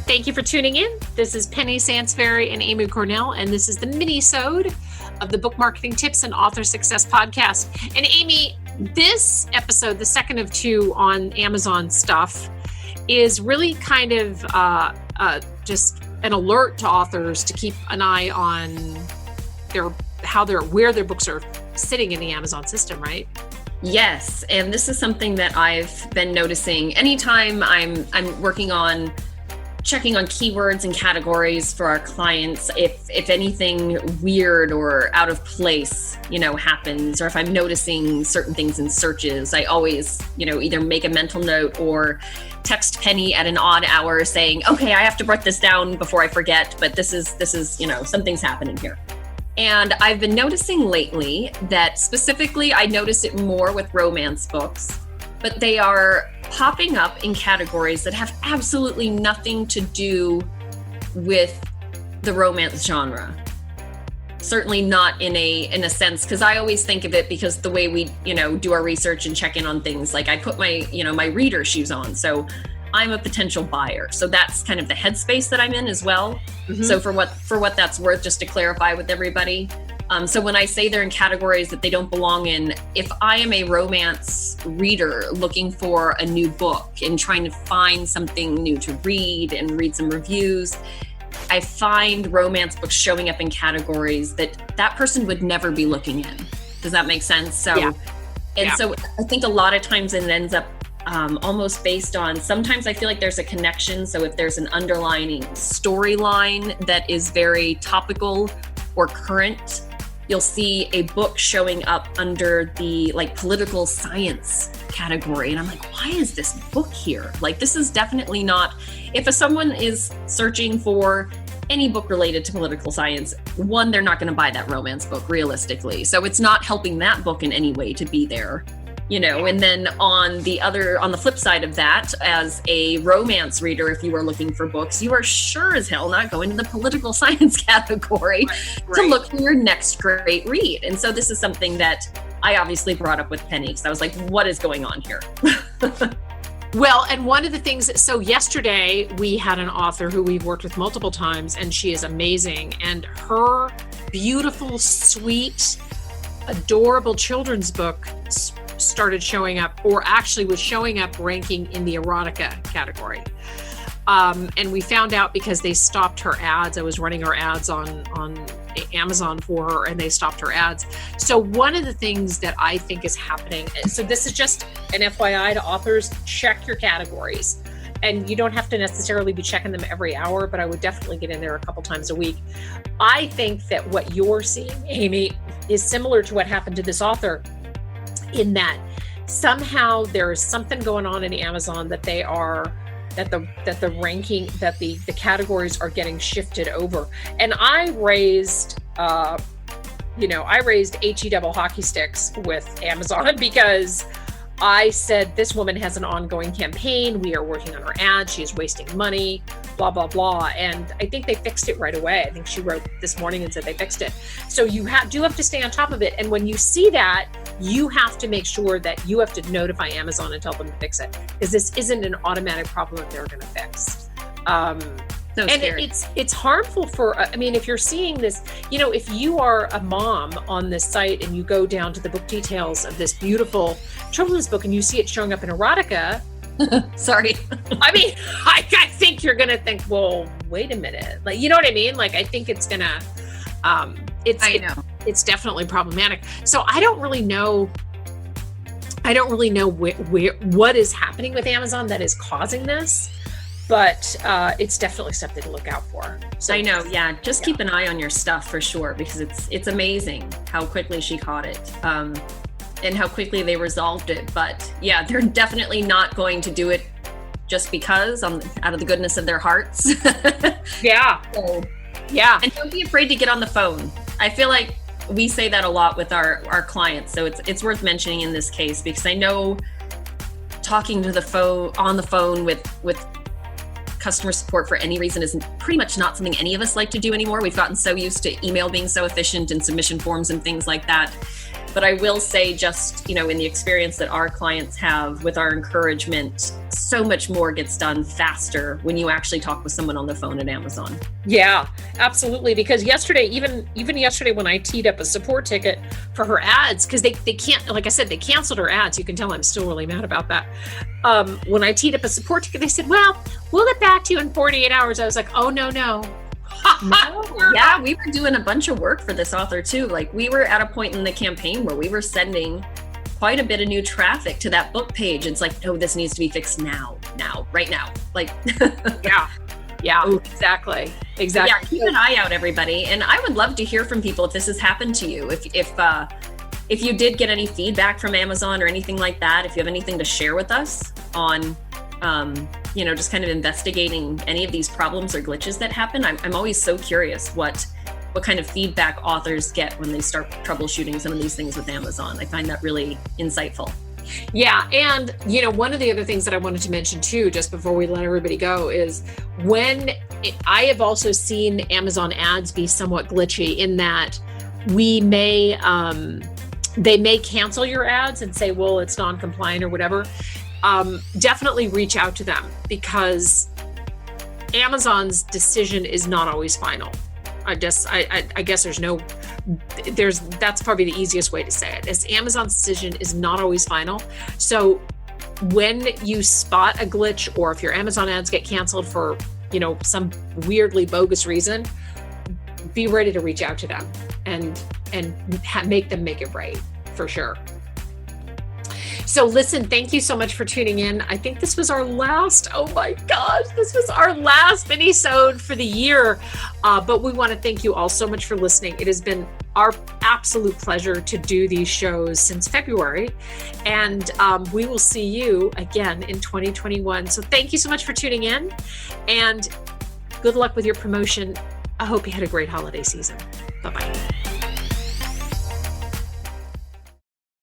Thank you for tuning in. This is Penny Sansbury and Amy Cornell, and this is the Minisode of the Book Marketing Tips and Author Success Podcast. And Amy, this episode, the second of two on Amazon stuff, is really kind of just an alert to authors to keep an eye on where their books are sitting in the Amazon system, right? Yes, and this is something that I've been noticing anytime I'm working on checking on keywords and categories for our clients. If anything weird or out of place, happens, or if I'm noticing certain things in searches, I always, either make a mental note or text Penny at an odd hour saying, okay, I have to write this down before I forget, but this is, something's happening here. And I've been noticing lately that specifically, I notice it more with romance books, but they are popping up in categories that have absolutely nothing to do with the romance genre. Certainly not in a sense, because I always think of it because the way we, do our research and check in on things, like I put my, my reader shoes on. So I'm a potential buyer. So that's kind of the headspace that I'm in as well. Mm-hmm. So for what that's worth, just to clarify with everybody. So when I say they're in categories that they don't belong in, if I am a romance reader looking for a new book and trying to find something new to read and read some reviews, I find romance books showing up in categories that person would never be looking in. Does that make sense? So, yeah. So I think a lot of times it ends up almost based on, sometimes I feel like there's a connection. So if there's an underlying storyline that is very topical or current, you'll see a book showing up under the political science category. And I'm like, why is this book here? This is definitely not, if someone is searching for any book related to political science, one, they're not going to buy that romance book realistically. So it's not helping that book in any way to be there. And then on the flip side of that, as a romance reader, if you are looking for books, you are sure as hell not going to the political science category to look for your next great read. And so this is something that I obviously brought up with Penny, because I was like, what is going on here? Well, and one of the things, so yesterday we had an author who we've worked with multiple times, and she is amazing. And her beautiful, sweet, adorable children's book started showing up, or actually was showing up ranking in the erotica category. And we found out because they stopped her ads. I was running her ads on Amazon for her, and they stopped her ads. So one of the things that I think is happening, so this is just an FYI to authors, check your categories. And you don't have to necessarily be checking them every hour, but I would definitely get in there a couple times a week. I think that what you're seeing, Amy, is similar to what happened to this author, in that somehow there is something going on in Amazon that the ranking, that the categories are getting shifted over. And I raised HE double hockey sticks with Amazon because I said, this woman has an ongoing campaign. We are working on her ad. She is wasting money, blah, blah, blah. And I think they fixed it right away. I think she wrote this morning and said they fixed it. So you do have to stay on top of it. And when you see that, you have to make sure that you have to notify Amazon and tell them to fix it, because this isn't an automatic problem that they're going to fix. And it's harmful for, if you're seeing this, if you are a mom on this site and you go down to the book details of this beautiful children's book and you see it showing up in erotica, sorry. I think you're going to think, well, wait a minute. You know what I mean? I think it's going to, it's definitely problematic. So I don't really know what is happening with Amazon that is causing this. But it's definitely something to look out for. So I know, yeah. Just keep an eye on your stuff for sure, because it's amazing how quickly she caught it, and how quickly they resolved it. But yeah, they're definitely not going to do it just because, out of the goodness of their hearts. Yeah. So, yeah. And don't be afraid to get on the phone. I feel like we say that a lot with our clients, so it's worth mentioning in this case, because I know talking to on the phone with customer support for any reason is pretty much not something any of us like to do anymore. We've gotten so used to email being so efficient and submission forms and things like that. But I will say, just, in the experience that our clients have with our encouragement, so much more gets done faster when you actually talk with someone on the phone at Amazon. Yeah, absolutely. Because yesterday, even yesterday, when I teed up a support ticket for her ads, because they can't, like I said, they canceled her ads. You can tell I'm still really mad about that. When I teed up a support ticket, they said, well, we'll get back to you in 48 hours. I was like, oh, no. No, yeah, we were doing a bunch of work for this author too. Like, we were at a point in the campaign where we were sending quite a bit of new traffic to that book page. It's like, no, this needs to be fixed now, right now. Like, yeah, exactly. Yeah, keep an eye out, everybody. And I would love to hear from people if this has happened to you. If you did get any feedback from Amazon or anything like that, if you have anything to share with us on just kind of investigating any of these problems or glitches that happen. I'm always so curious what kind of feedback authors get when they start troubleshooting some of these things with Amazon. I find that really insightful. Yeah. And, one of the other things that I wanted to mention too, just before we let everybody go, is I have also seen Amazon ads be somewhat glitchy in that they may cancel your ads and say, well, it's non-compliant or whatever. Definitely reach out to them, because Amazon's decision is not always final. I guess that's probably the easiest way to say it, is Amazon's decision is not always final. So when you spot a glitch, or if your Amazon ads get canceled for, some weirdly bogus reason, be ready to reach out to them and make them make it right, for sure. So listen, thank you so much for tuning in. I think this was our last, this was our last Minisode for the year. But we want to thank you all so much for listening. It has been our absolute pleasure to do these shows since February. And we will see you again in 2021. So thank you so much for tuning in, and good luck with your promotion. I hope you had a great holiday season. Bye-bye.